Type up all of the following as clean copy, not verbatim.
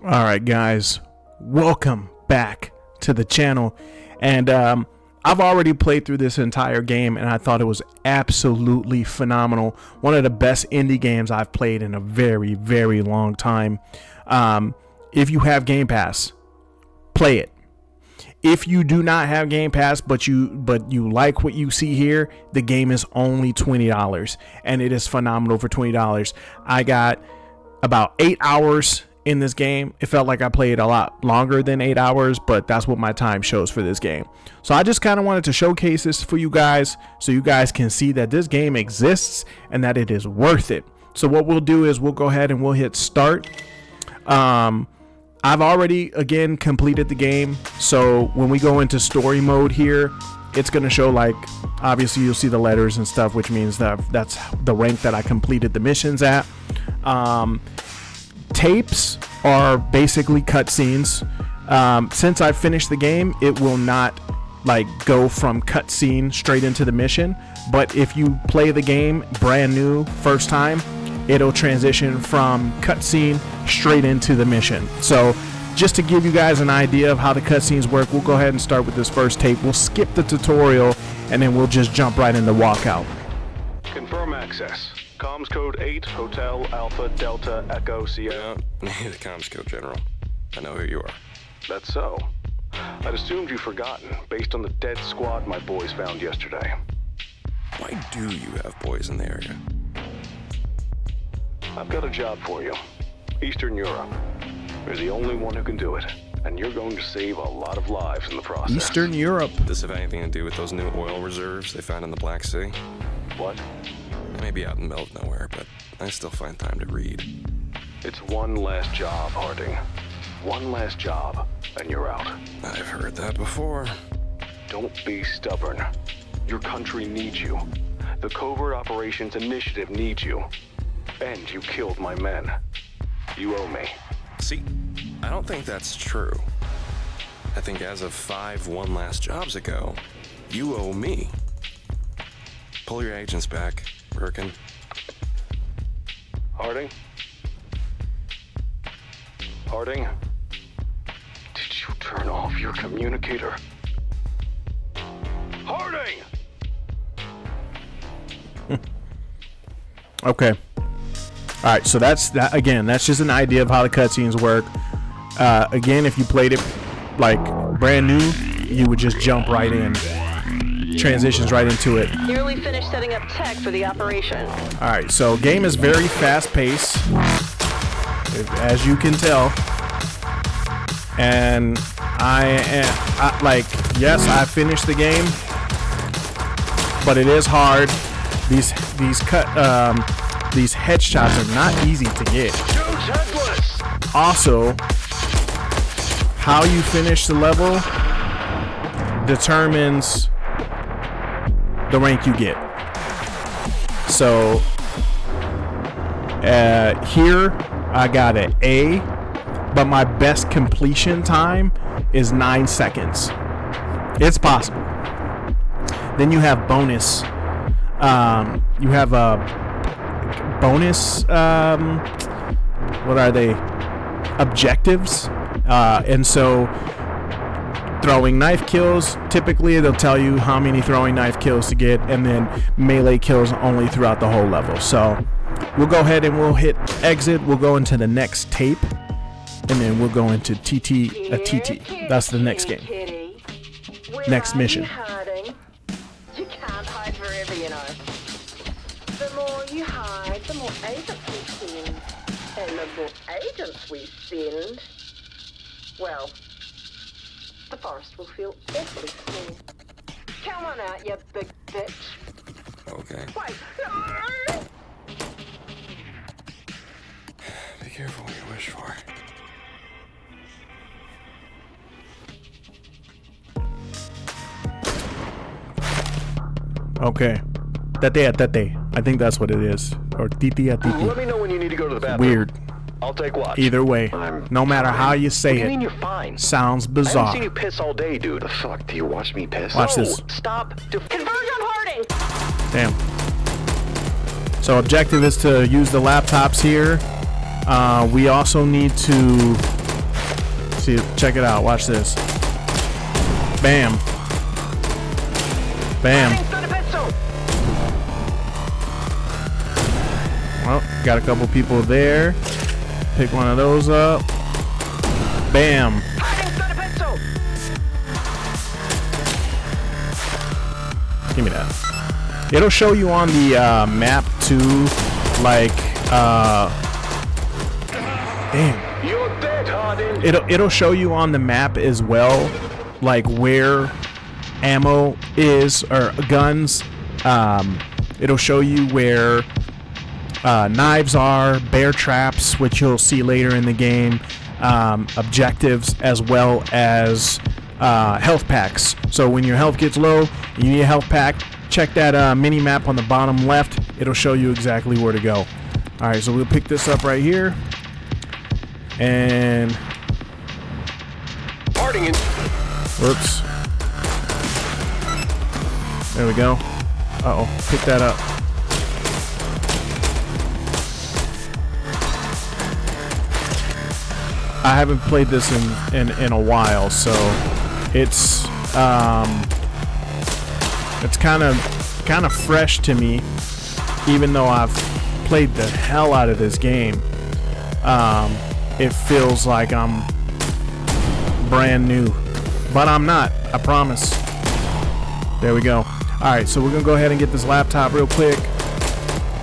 All right, guys, welcome back to the channel. And I've already played through this entire game, and I thought it was absolutely phenomenal. One of the best indie games I've played in a very, very long time. If you have Game Pass, play it. If you do not have Game Pass, but you like what you see here, the game is only $20, and it is phenomenal for $20. I got about 8 hours in this game. It felt like I played a lot longer than 8 hours, but that's what my time shows for this game. So I just kind of wanted to showcase this for you guys so you guys can see that this game exists and that it is worth it. So what we'll do is we'll go ahead and we'll hit start. I've already again completed the game, so when we go into story mode here, it's going to show, like, obviously you'll see the letters and stuff, which means that that's the rank that I completed the missions at. Tapes are basically cutscenes. Since I finished the game, it will not like go from cutscene straight into the mission, but if you play the game brand new first time, it'll transition from cutscene straight into the mission. So just to give you guys an idea of how the cutscenes work, we'll go ahead and start with this first tape. We'll skip the tutorial and then we'll just jump right into walkout. Confirm access. Comms code 8, Hotel Alpha Delta Echo Sierra. Yeah, the comms code, General. I know who you are. That's so. I'd assumed you'd forgotten, based on the dead squad my boys found yesterday. Why do you have boys in the area? I've got a job for you. Eastern Europe. You're the only one who can do it, and you're going to save a lot of lives in the process. Eastern Europe. Does this have anything to do with those new oil reserves they found in the Black Sea? What? I may be out in the middle of nowhere, but I still find time to read. It's one last job, Harding. One last job, and you're out. I've heard that before. Don't be stubborn. Your country needs you. The Covert Operations Initiative needs you. And you killed my men. You owe me. See, I don't think that's true. I think as of 5 one last jobs ago, you owe me. Pull your agents back, Birkin. Harding? Harding? Did you turn off your communicator? Harding! Okay. All right, so that's that. Again, that's just an idea of how the cutscenes work. Again, if you played it like brand new, you would just jump right in. Transitions right into it. Nearly finished setting up tech for the operation. All right, so game is very fast-paced, as you can tell, and yes, I finished the game, but it is hard. These headshots are not easy to get. Also, how you finish the level determines the rank you get. So here I got an A, but my best completion time is 9 seconds. It's possible. Then you have bonus. You have a bonus. What are they? Objectives. And so throwing knife kills, typically they'll tell you how many throwing knife kills to get, and then melee kills only throughout the whole level. So we'll go ahead and we'll hit exit. We'll go into the next tape, and then we'll go into TT. That's the next game. Next mission. You can't hide forever, you know. The more you hide, the more agents we send. And the more agents we send, well, the forest will feel awfully small. Come on out, you big bitch. Okay. Wait. Be careful what you wish for. Okay. Tate. I think that's what it is. Or titi. Let me know when you need to go to the bathroom. Weird. I'll take watch. Either way, no matter how you say I mean, it, you're fine. sounds I haven't bizarre. seen you piss all day, dude. The fuck? Do you watch me piss? Watch No, this. Stop. Converge on Harding! Damn. So objective is to use the laptops here. We also need to See, check it out. Watch this. Bam. Bam. Well, got a couple people there. Pick one of those up. Bam. Give me that. It'll show you on the map too, like, damn. You're dead, Harding. It'll show you on the map as well, like where ammo is or guns. It'll show you where knives are, bear traps, which you'll see later in the game, objectives, as well as health packs. So when your health gets low, you need a health pack. Check that mini map on the bottom left. It'll show you exactly where to go. All right, so we'll pick this up right here, and Harding in. whoops. There we go. Uh-oh, pick that up. I haven't played this in a while, so it's kind of fresh to me, even though I've played the hell out of this game. It feels like I'm brand new, but I'm not, I promise. There we go. Alright, so we're gonna go ahead and get this laptop real quick.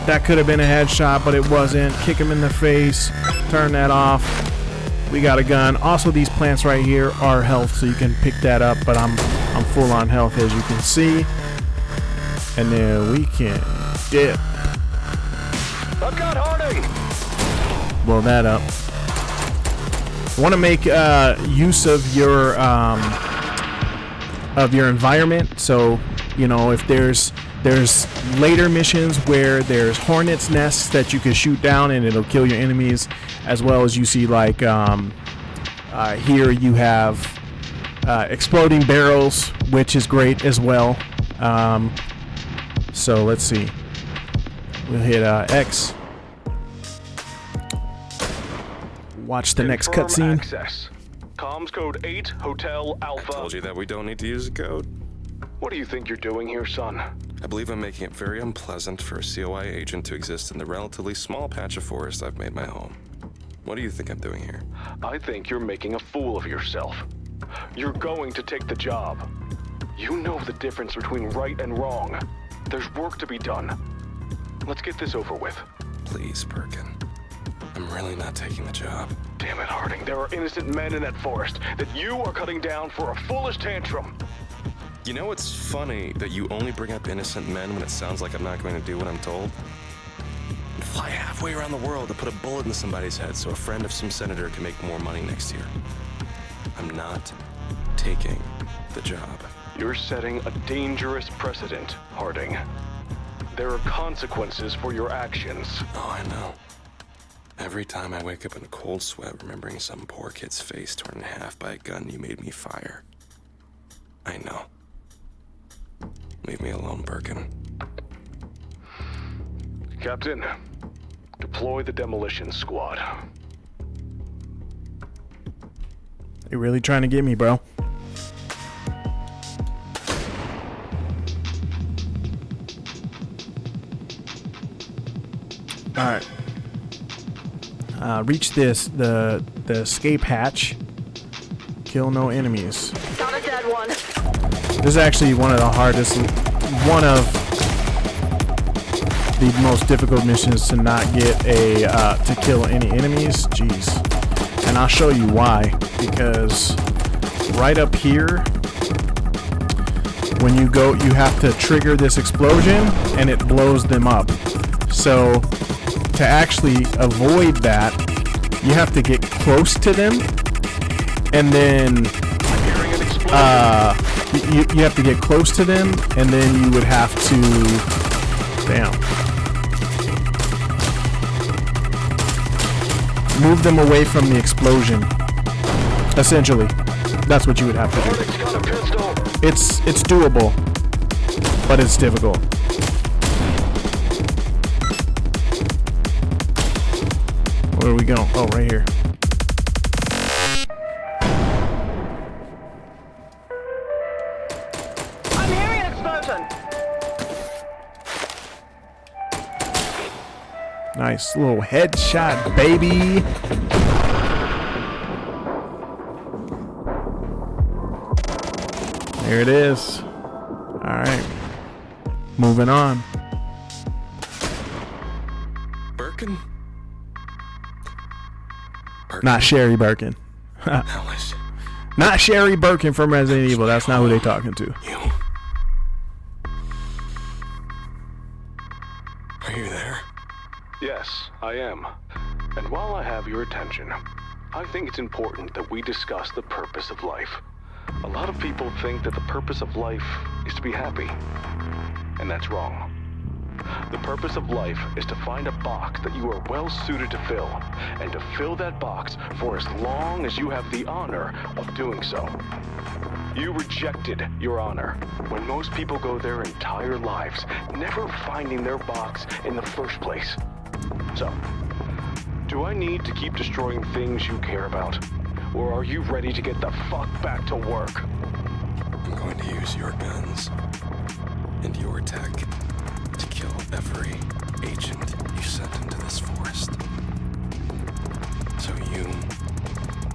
That could have been a headshot, but it wasn't. Kick him in the face, turn that off. We got a gun. Also, these plants right here are health, so you can pick that up, but I'm full on health, as you can see. And then we can dip. I've got Harding. Blow that up. Want to make use of your environment. So, you know, if there's later missions where there's hornets nests that you can shoot down and it'll kill your enemies, as well as you see like here you have exploding barrels, which is great as well. So let's see. We'll hit X. Watch the next Confirm cutscene. access. Comms code 8, Hotel Alpha. I told you that we don't need to use the code. What do you think you're doing here, son? I believe I'm making it very unpleasant for a COI agent to exist in the relatively small patch of forest I've made my home. What do you think I'm doing here? I think you're making a fool of yourself. You're going to take the job. You know the difference between right and wrong. There's work to be done. Let's get this over with. Please, Birkin. I'm really not taking the job. Damn it, Harding. There are innocent men in that forest that you are cutting down for a foolish tantrum. You know it's funny that you only bring up innocent men when it sounds like I'm not going to do what I'm told? I'd fly halfway around the world to put a bullet in somebody's head so a friend of some senator can make more money next year. I'm not taking the job. You're setting a dangerous precedent, Harding. There are consequences for your actions. Oh, I know. Every time I wake up in a cold sweat remembering some poor kid's face torn in half by a gun you made me fire. I know. Leave me alone, Birkin. Captain, deploy the demolition squad. You're really trying to get me, bro. Alright. Reach the escape hatch. Kill no enemies. Got a dead one. This is actually one of the hardest, one of the most difficult missions to not get to kill any enemies. Jeez. And I'll show you why. Because right up here, when you go, you have to trigger this explosion and it blows them up. So to actually avoid that, you have to get close to them, and then you have to get close to them, and then you would have to, move them away from the explosion. Essentially, that's what you would have to do. It's doable, but it's difficult. Where are we going? Oh, right here. Nice little headshot, baby. There it is. All right. Moving on. Birkin? Not Sherry Birkin. That was Not Sherry Birkin from Resident Evil. That's not who they talking to. you. Are you there? Yes, I am. And while I have your attention, I think it's important that we discuss the purpose of life. A lot of people think that the purpose of life is to be happy, and that's wrong. The purpose of life is to find a box that you are well suited to fill, and to fill that box for as long as you have the honor of doing so. You rejected your honor when most people go their entire lives never finding their box in the first place. So, do I need to keep destroying things you care about? Or are you ready to get the fuck back to work? I'm going to use your guns and your tech to kill every agent you sent into this forest. So you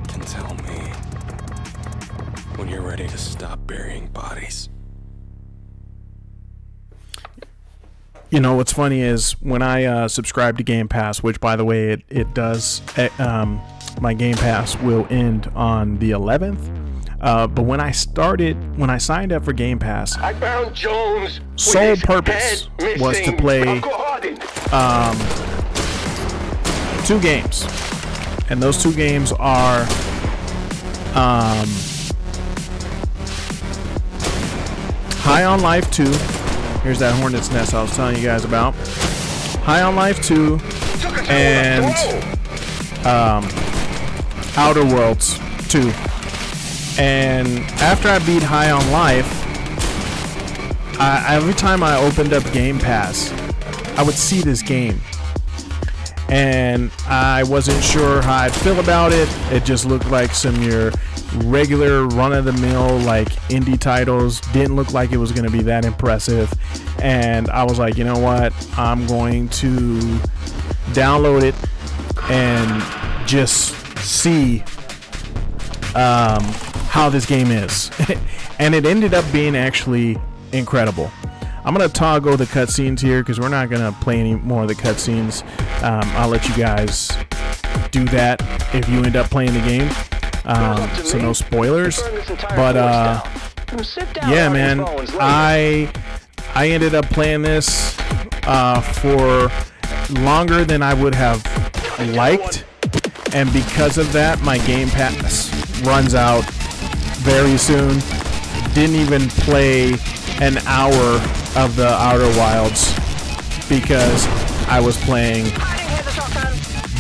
can tell me when you're ready to stop burying bodies. You know, what's funny is when I subscribe to Gamepass, which, by the way, it does, my Gamepass will end on the 11th. But when I signed up for Gamepass, I found Jones. sole purpose was to play 2 games. And those 2 games are High on Life 2. Here's that Hornet's Nest I was telling you guys about. High on Life 2 and Outer Worlds 2. And after I beat High on Life, every time I opened up Game Pass, I would see this game. And I wasn't sure how I'd feel about it. It just looked like some your regular run-of-the-mill like indie titles. Didn't look like it was going to be that impressive. And I was like, you know what? I'm going to download it and just see how this game is. And it ended up being actually incredible. I'm going to toggle the cutscenes here because we're not going to play any more of the cutscenes. I'll let you guys do that if you end up playing the game. So no spoilers. But yeah, man, I ended up playing this for longer than I would have liked. And because of that, my Game Pass runs out very soon. Didn't even play an hour of the Outer Wilds because I was playing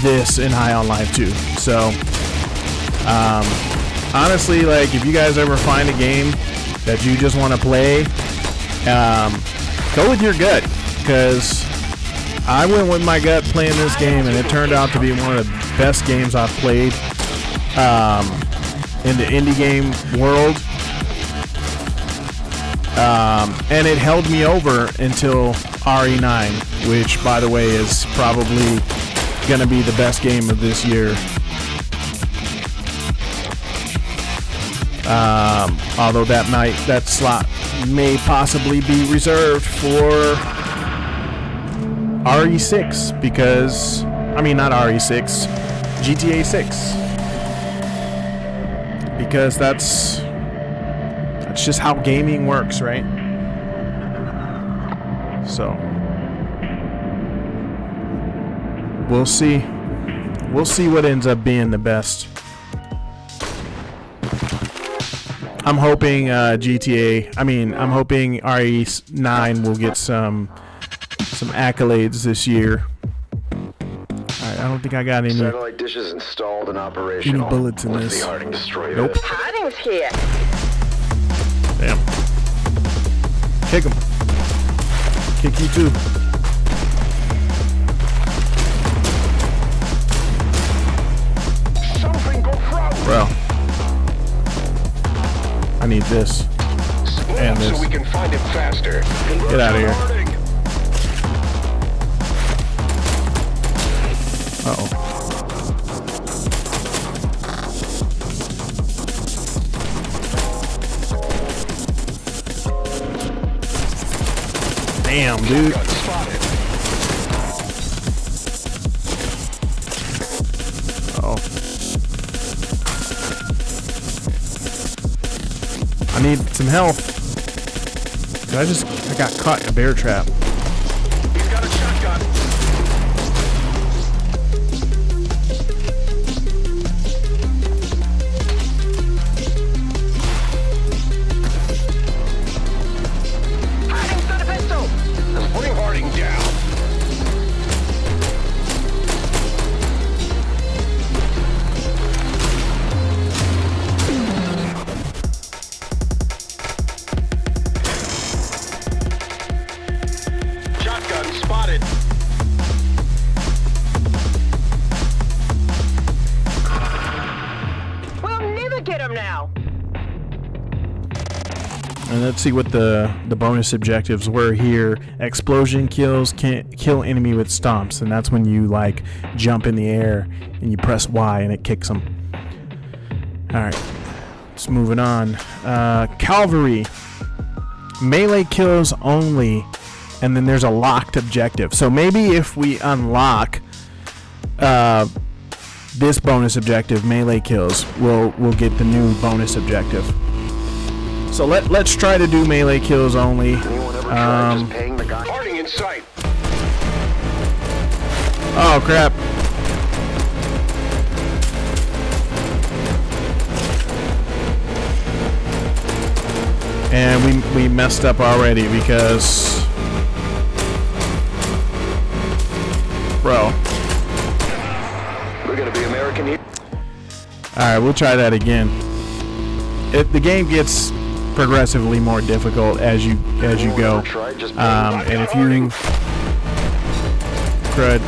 this in High on Life 2. So honestly, like, if you guys ever find a game that you just want to play, go with your gut, because I went with my gut playing this game and it turned out to be one of the best games I've played in the indie game world. And it held me over until RE9, which, by the way, is probably going to be the best game of this year. Although that slot may possibly be reserved for RE6, because, I mean, not RE6, GTA 6. Because that's just how gaming works, right? So we'll see what ends up being the best. I'm hoping I'm hoping RE9 will get some accolades this year. Alright, I don't think I got any Satellite dishes installed and operational. bullets in What's this. the harding destroyer? Nope. Harding's here. Damn. Kick him. Kick you too. Something go wrong. Bro. I need this. And this. So we can find it faster. Get out of here. Uh-oh. Damn, dude. Oh. I need some help. I got caught in a bear trap. He's got a shotgun. Harding's got a pistol. Bring Harding down. Shotgun spotted. We'll never get him now. And let's see what the bonus objectives were here. Explosion kills, can't kill enemy with stomps, and that's when you like jump in the air and you press Y and it kicks them. All right, just moving on. Cavalry, melee kills only, and then there's a locked objective. So maybe if we unlock this bonus objective, melee kills, we'll get the new bonus objective. So let's try to do melee kills only. Anyone ever tried just paying the guy? Harding in sight. Oh crap! And we messed up already because, bro. We're gonna be American here. All right, we'll try that again. The game gets progressively more difficult as you go, and if you crud.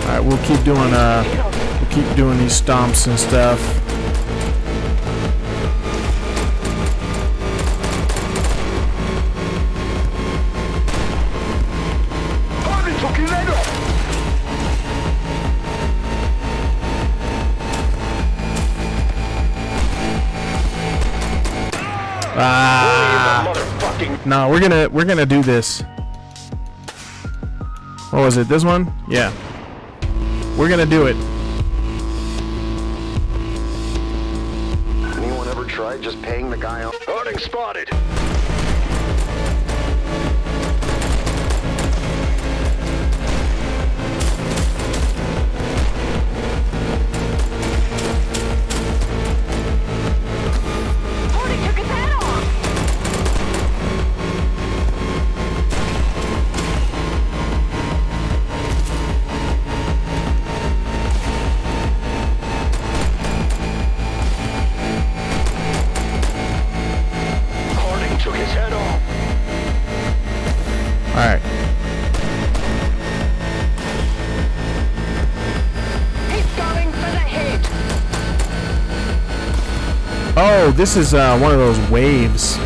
All right, we'll keep doing these stomps and stuff. Harding took his head off. Motherfucking. No, we're gonna do this. What was it? This one? Yeah. We're gonna do it. Anyone ever tried just paying the guy off? Harding spotted. Harding took his head off. Harding took his head off. All right. He's going for the head. Oh, this is one of those waves.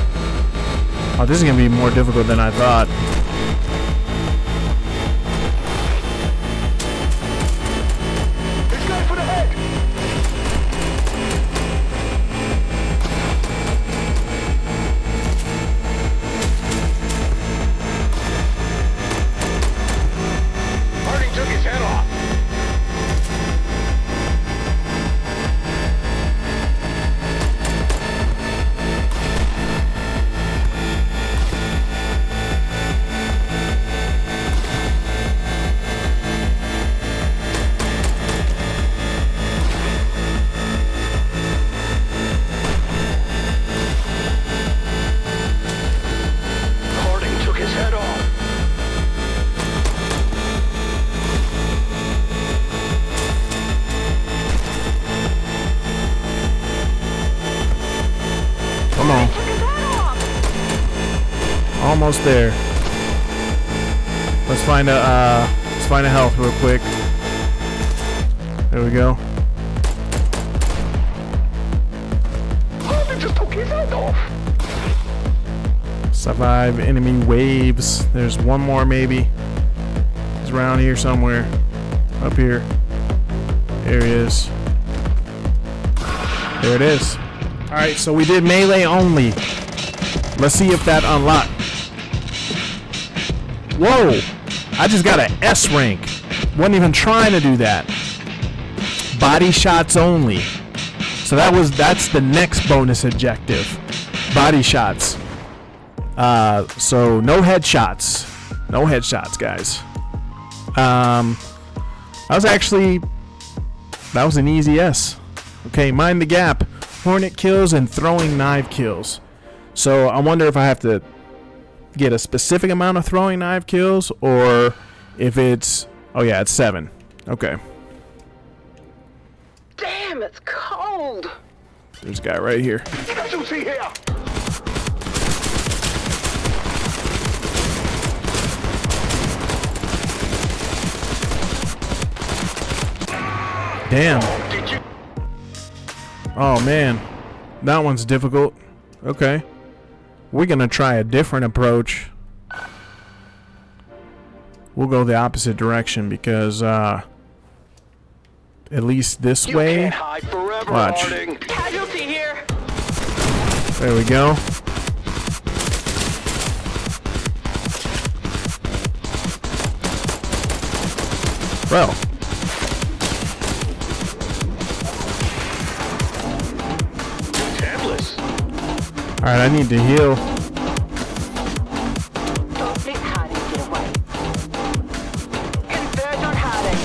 Oh, this is gonna be more difficult than I thought. He's going for the head. Harding took his head off. Harding took his head off. Come on. Took his head off. Almost there. Let's find a health real quick. There we go. Harding just took his head off. Survive enemy waves. There's one more maybe. He's around here somewhere. Up here. There he is. There it is. Alright, so we did melee only. Let's see if that unlocked. Whoa! I just got an S rank. Wasn't even trying to do that. Body shots only. So that's the next bonus objective. Body shots. So no headshots. No headshots, guys. That was an easy S. Okay, mind the gap. Hornet kills and throwing knife kills. So I wonder if I have to get a specific amount of throwing knife kills or if it's... Oh yeah, it's 7. Okay. Damn, it's cold. There's a guy right here. Casualty here! Damn. Oh man, that one's difficult. Okay. We're gonna try a different approach. We'll go the opposite direction because at least this way. Can't hide forever, Watch. Harding. Casualty here. There we go. Well. Headless. Alright, I need to heal. Don't let Harding get away. Converge on Harding.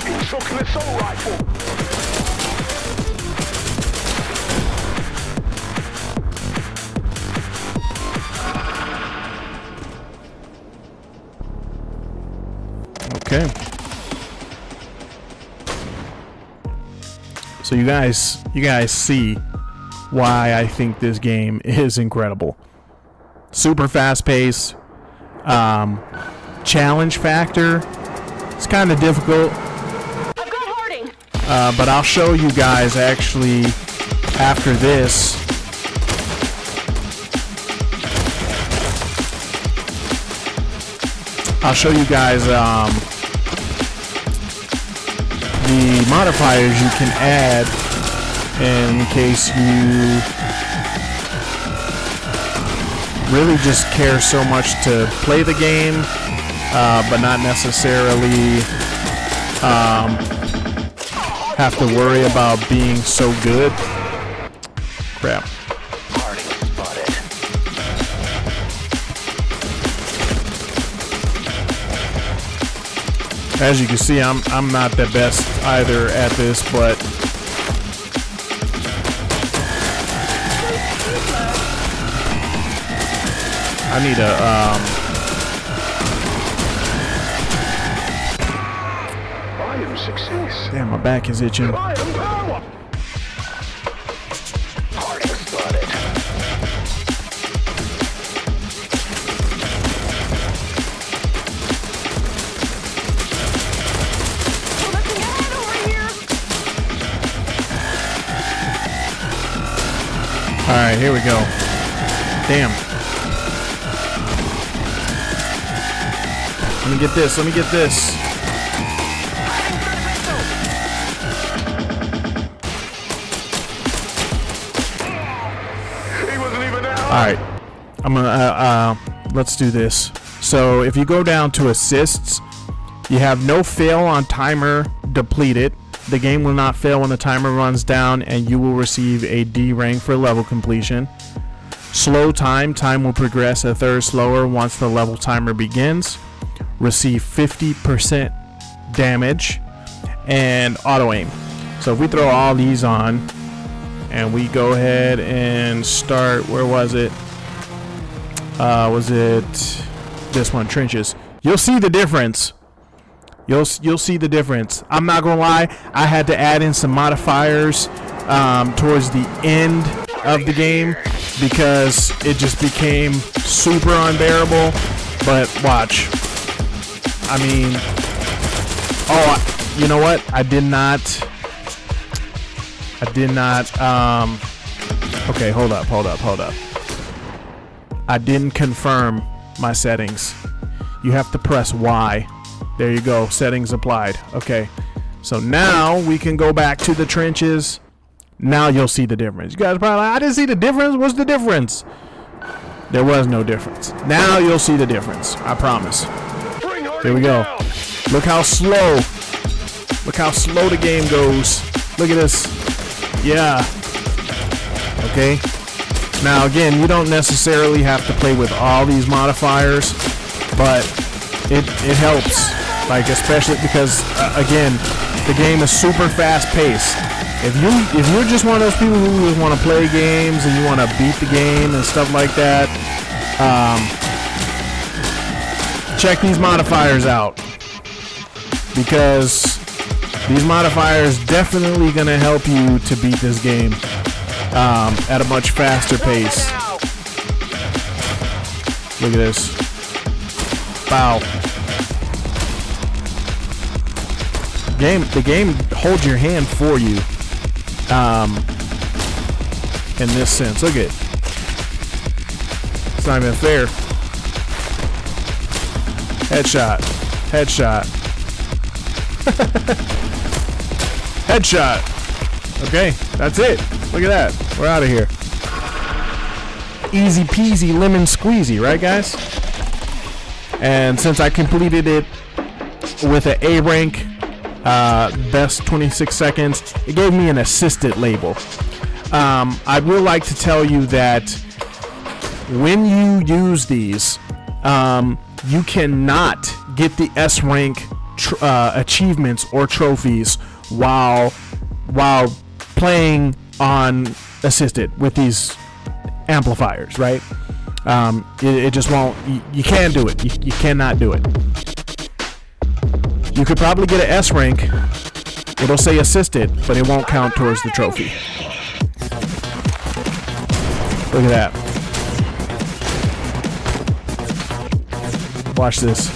He took an assault rifle. Okay. So you guys see why I think this game is incredible. Super fast pace. Challenge factor. It's kind of difficult. I've got Harding. But I'll show you guys actually after this. I'll show you guys the modifiers you can add in case you really just care so much to play the game, but not necessarily have to worry about being so good. Crap. Harding spotted. As you can see, I'm not the best either at this, but I need a I am success. damn, my back is itching. I am power. Harding spotted. We're looking ahead over here. Alright, here we go. Damn. Let me get this, let me get this. He wasn't even out. Alright. I'm gonna let's do this. So if you go down to assists, you have no fail on timer depleted. The game will not fail when the timer runs down, and you will receive a D rank for level completion. Slow time will progress a third slower once the level timer begins. Receive 50% damage, and auto aim. So if we throw all these on and we go ahead and start, where was it? Was it this one, trenches? You'll see the difference. You'll see the difference. I'm not gonna lie, I had to add in some modifiers towards the end of the game because it just became super unbearable. But watch. I mean, you know what? I did not. Okay, hold up. I didn't confirm my settings. You have to press Y. There you go. Settings applied. Okay. So now we can go back to the trenches. Now you'll see the difference. You guys are probably like, I didn't see the difference. What's the difference? There was no difference. Now you'll see the difference. I promise. Here we go. Look how slow. Look how slow the game goes. Look at this. Yeah. Okay. Now again, you don't necessarily have to play with all these modifiers, but it helps. Like, especially because again, the game is super fast paced. If you're just one of those people who just want to play games and you want to beat the game and stuff like that, check these modifiers out, because these modifiers definitely gonna help you to beat this game at a much faster pace. Look at this. Wow. The game holds your hand for you. In this sense, look at it. It's not even fair. Headshot. Headshot. Okay, that's it. Look at that. We're out of here. Easy peasy lemon squeezy, right guys? And since I completed it with an A rank, best 26 seconds, it gave me an assisted label. I would like to tell you that when you use these, you cannot get the S rank achievements or trophies while playing on assisted with these amplifiers, right? It just won't. You can't do it. You cannot do it. You could probably get an S rank. It'll say assisted, but it won't count towards the trophy. Look at that. Watch this.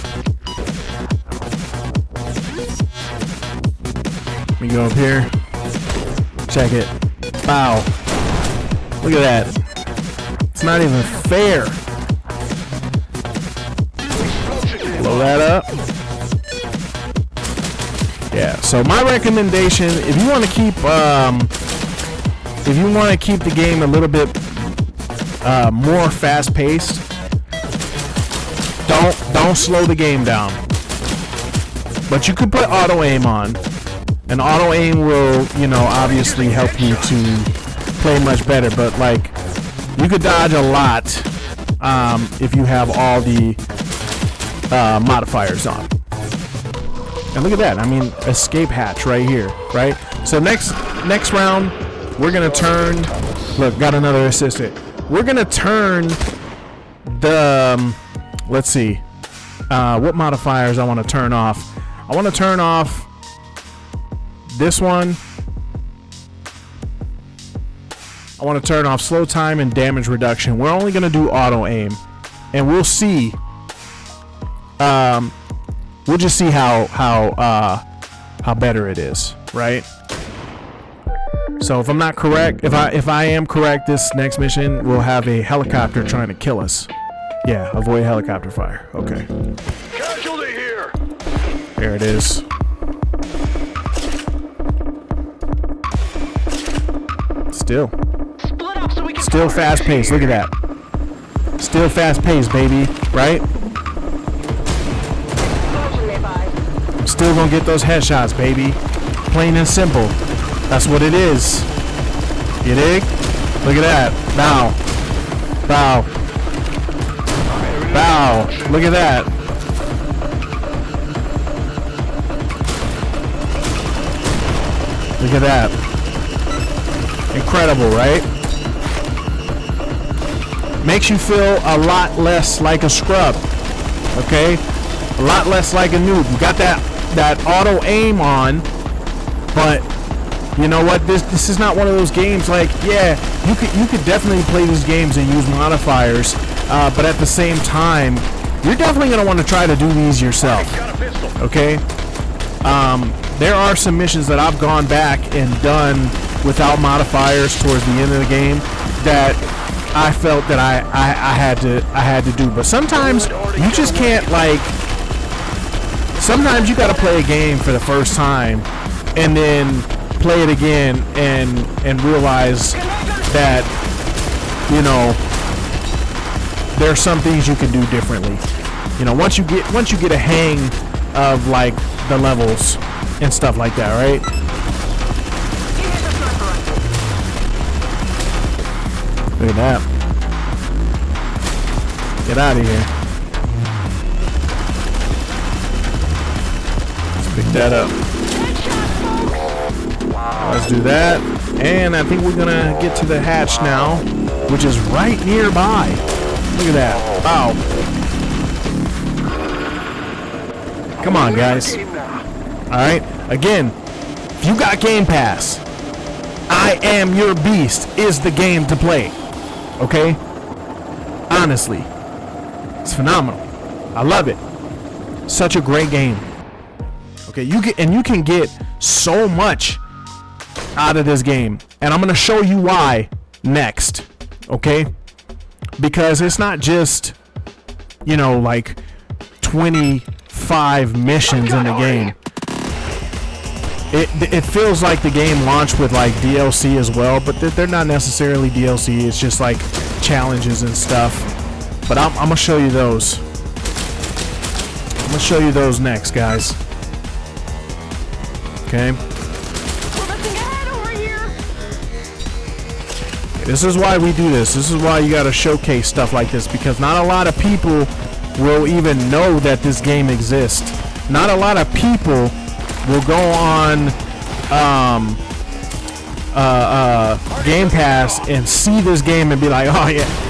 Let me go up here. Check it. Wow. Look at that. It's not even fair. Blow that up. Yeah. So my recommendation, if you want to keep the game a little bit more fast-paced, don't slow the game down. But you could put auto aim on, and auto aim will, obviously help you to play much better. But like, you could dodge a lot if you have all the modifiers on. And look at that. I mean, escape hatch right here, right? So next round, we're gonna turn. Look, got another assistant. We're gonna turn the. Let's see. What modifiers I want to turn off? I want to turn off this one. I want to turn off slow time and damage reduction. We're only gonna do auto aim, and we'll see. We'll just see how better it is, right? So if I'm not correct, if I am correct, this next mission will have a helicopter trying to kill us. Yeah, avoid helicopter fire. Okay. Casualty here. There it is. Still fast paced. Look at that. Still fast paced, baby. Right? I'm still gonna get those headshots, baby. Plain and simple. That's what it is. You dig? Look at that. Bow. Bow. Bow. Look at that. Look at that. Incredible, right? Makes you feel a lot less like a scrub. Okay? A lot less like a noob. You got that auto aim on, but you know what? This is not one of those games like, yeah, you could definitely play these games and use modifiers, but at the same time, you're definitely going to want to try to do these yourself. Okay? There are some missions that I've gone back and done without modifiers towards the end of the game that I felt that I had to do. But sometimes you just can't, like, sometimes you got to play a game for the first time and then play it again and realize that, you know, there's some things you can do differently. You know, once you get a hang of, like, the levels and stuff like that, right? Look at that. Get out of here. Let's pick that up. Let's do that. And I think we're gonna get to the hatch now, which is right nearby. Look at that. Wow. Come on, guys. Alright. Again, if you got Game Pass, I Am Your Beast is the game to play. Okay? Honestly. It's phenomenal. I love it. Such a great game. Okay, you can get so much out of this game. And I'm gonna show you why next. Okay? Because it's not just, you know, like 25 missions in the game. It feels like the game launched with like DLC as well, but they're not necessarily DLC. It's just like challenges and stuff. But I'm gonna show you those. I'm gonna show you those next, guys. Okay. This is why we do this. This is why you gotta showcase stuff like this, because not a lot of people will even know that this game exists. Not a lot of people will go on Game Pass and see this game and be like, oh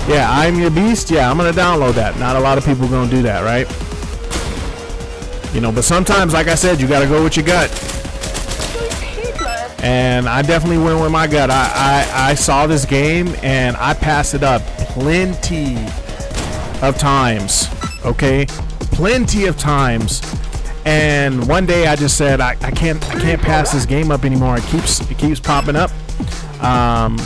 yeah, I'm Your Beast, yeah, I'm gonna download that. Not a lot of people gonna do that, right? You know, but sometimes, like I said, you gotta go with your gut. And I definitely went with my gut. I saw this game and I passed it up plenty of times. Okay, plenty of times. And one day I just said I can't pass this game up anymore. It keeps popping up. And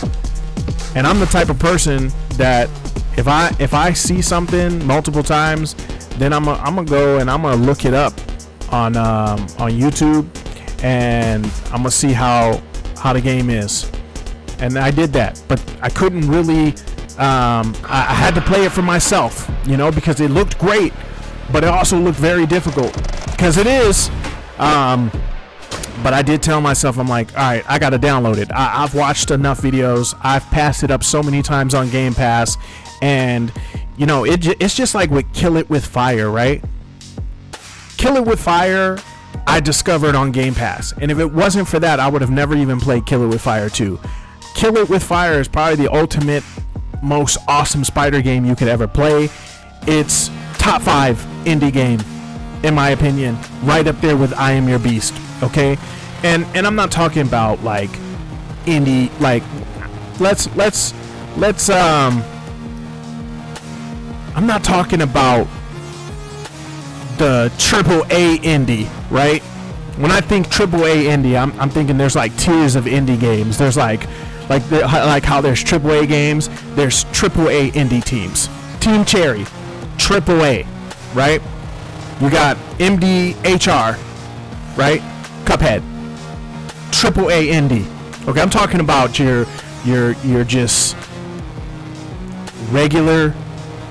I'm the type of person that if I see something multiple times, then I'm gonna go and I'm gonna look it up on YouTube, and I'm gonna see how the game is. And I did that, but I couldn't really. I had to play it for myself, you know, because it looked great, but it also looked very difficult. Because it is, but I did tell myself, I'm like, all right, I gotta download it. I've watched enough videos. I've passed it up so many times on Game Pass, and you know, it's just like with Kill It With Fire, right? Kill It With Fire, I discovered on Game Pass, and if it wasn't for that, I would have never even played Kill It With Fire 2. Kill It With Fire is probably the ultimate, most awesome spider game you could ever play. It's top 5 indie game, in my opinion, right up there with I Am Your Beast. Okay, and I'm not talking about like indie, like let's I'm not talking about the AAA indie, right? When I think AAA indie, I'm thinking there's like tiers of indie games. There's like how there's AAA games, there's AAA indie teams. Team Cherry, AAA, right? You got MDHR, right? Cuphead, AAA indie. Okay, I'm talking about your just regular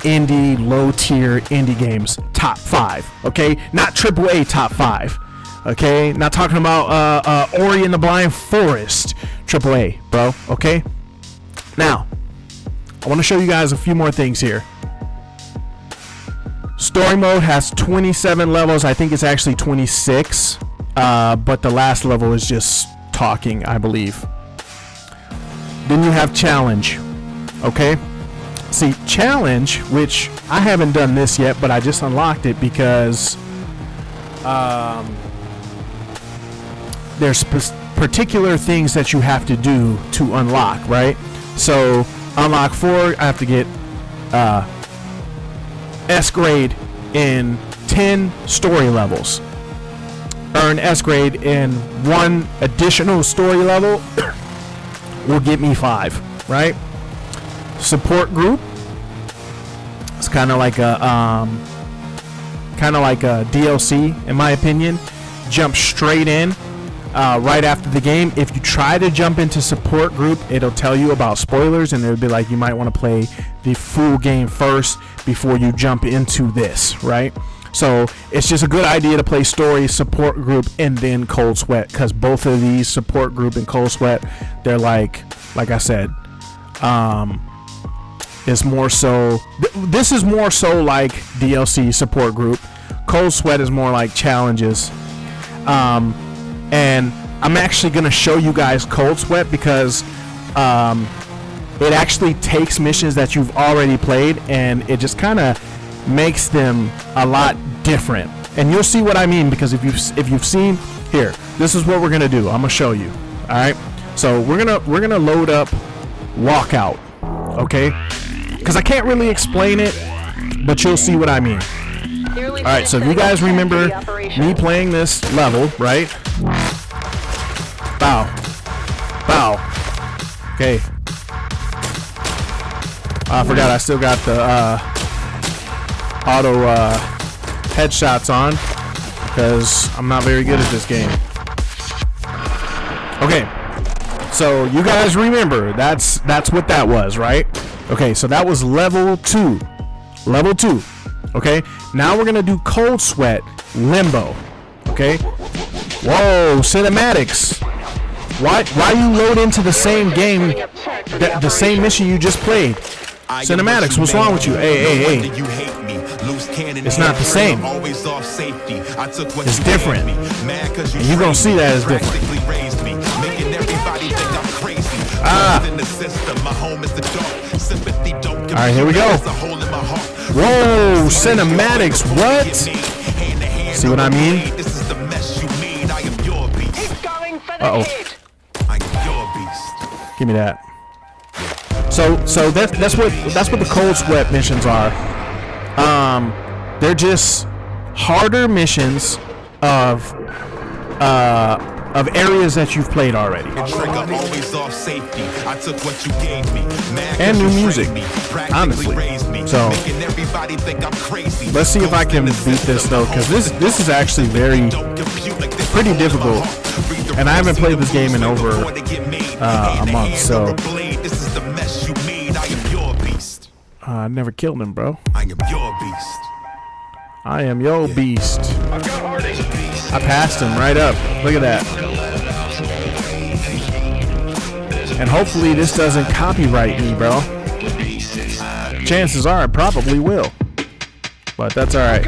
indie, low tier indie games, top 5. Okay, not AAA top 5. Okay, not talking about Ori and the Blind Forest, AAA, bro. Okay, now I want to show you guys a few more things here. Story mode has 27 levels. I think it's actually 26, but the last level is just talking, I believe. Then you have challenge. Okay, see, challenge, which I haven't done this yet, but I just unlocked it because there's particular things that you have to do to unlock, right? So unlock 4, I have to get S grade in 10 story levels. Earn S grade in 1 additional story level will get me 5, right? Support group. It's kind of like a DLC in my opinion. Jump straight in right after the game. If you try to jump into support group, it'll tell you about spoilers, and it'll be like you might want to play the full game first before you jump into this, right? So it's just a good idea to play story, support group, and then cold sweat, because both of these, support group and cold sweat, they're like I said, it's more so this is more so like DLC support group. Cold sweat is more like challenges, and I'm actually gonna show you guys cold sweat because it actually takes missions that you've already played and it just kind of makes them a lot different, and you'll see what I mean, because if you've seen here, this is what we're gonna do. I'm gonna show you. All right, so we're gonna load up walkout, okay? Because I can't really explain it, but you'll see what I mean. All right, so if you guys remember me playing this level, right? Bow, bow. Okay. I forgot I still got the auto headshots on because I'm not very good at this game. Okay, so you guys remember that's what that was, right? Okay, so that was level 2. Level 2. Okay, now we're gonna do cold sweat limbo. Okay. Whoa, cinematics. Why you load into the same game, the same mission you just played? Cinematics, what's wrong with you? Hey. It's not the same. It's different. And you're gonna see that it's different. Alright, here we go. Whoa, cinematics, what? See what I mean? Uh-oh. Give me that. So that's what the cold sweat missions are. They're just harder missions of areas that you've played already. And new music, honestly. So let's see if I can beat this though, because this is actually pretty difficult, and I haven't played this game in over a month. So I never killed him, bro. I am your beast. I am your beast. I passed him right up. Look at that. And hopefully this doesn't copyright me, bro. Chances are it probably will. But that's alright.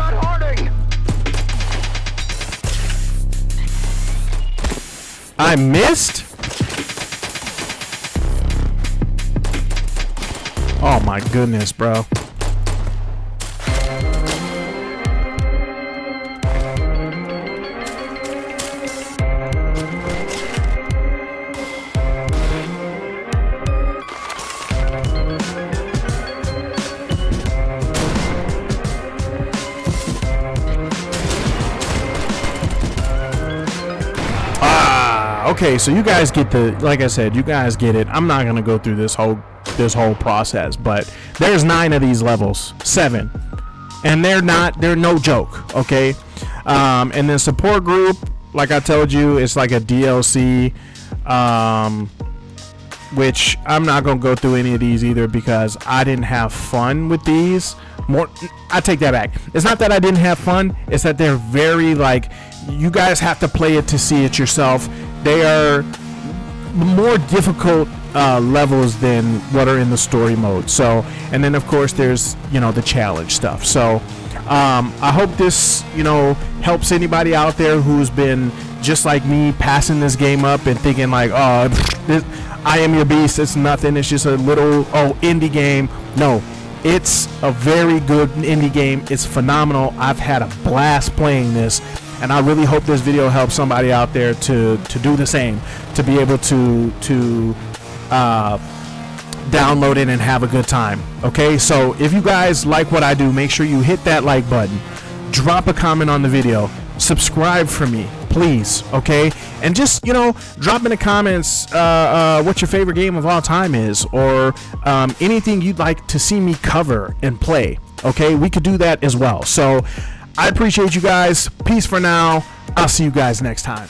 I missed? Oh my goodness, bro. Okay, so you guys get like I said, you guys get it. I'm not gonna go through this whole process, but there's 9 of these levels, 7, and they're no joke. Okay, and then support group, like I told you, it's like a DLC, which I'm not gonna go through any of these either because I didn't have fun with these. I take that back. It's not that I didn't have fun, it's that they're very, like, you guys have to play it to see it yourself. They are more difficult levels than what are in the story mode. So, and then of course there's, the challenge stuff. So I hope this, helps anybody out there who's been just like me, passing this game up and thinking like, oh, I am your beast, it's nothing, it's just a little indie game. No, it's a very good indie game. It's phenomenal. I've had a blast playing this, and I really hope this video helps somebody out there to do the same, to be able to download it, and have a good time. Okay, so if you guys like what I do, make sure you hit that like button, drop a comment on the video, subscribe for me, please. Okay, and just, you know, drop in the comments what your favorite game of all time is, or anything you'd like to see me cover and play. Okay, we could do that as well. So I appreciate you guys. Peace for now. I'll see you guys next time.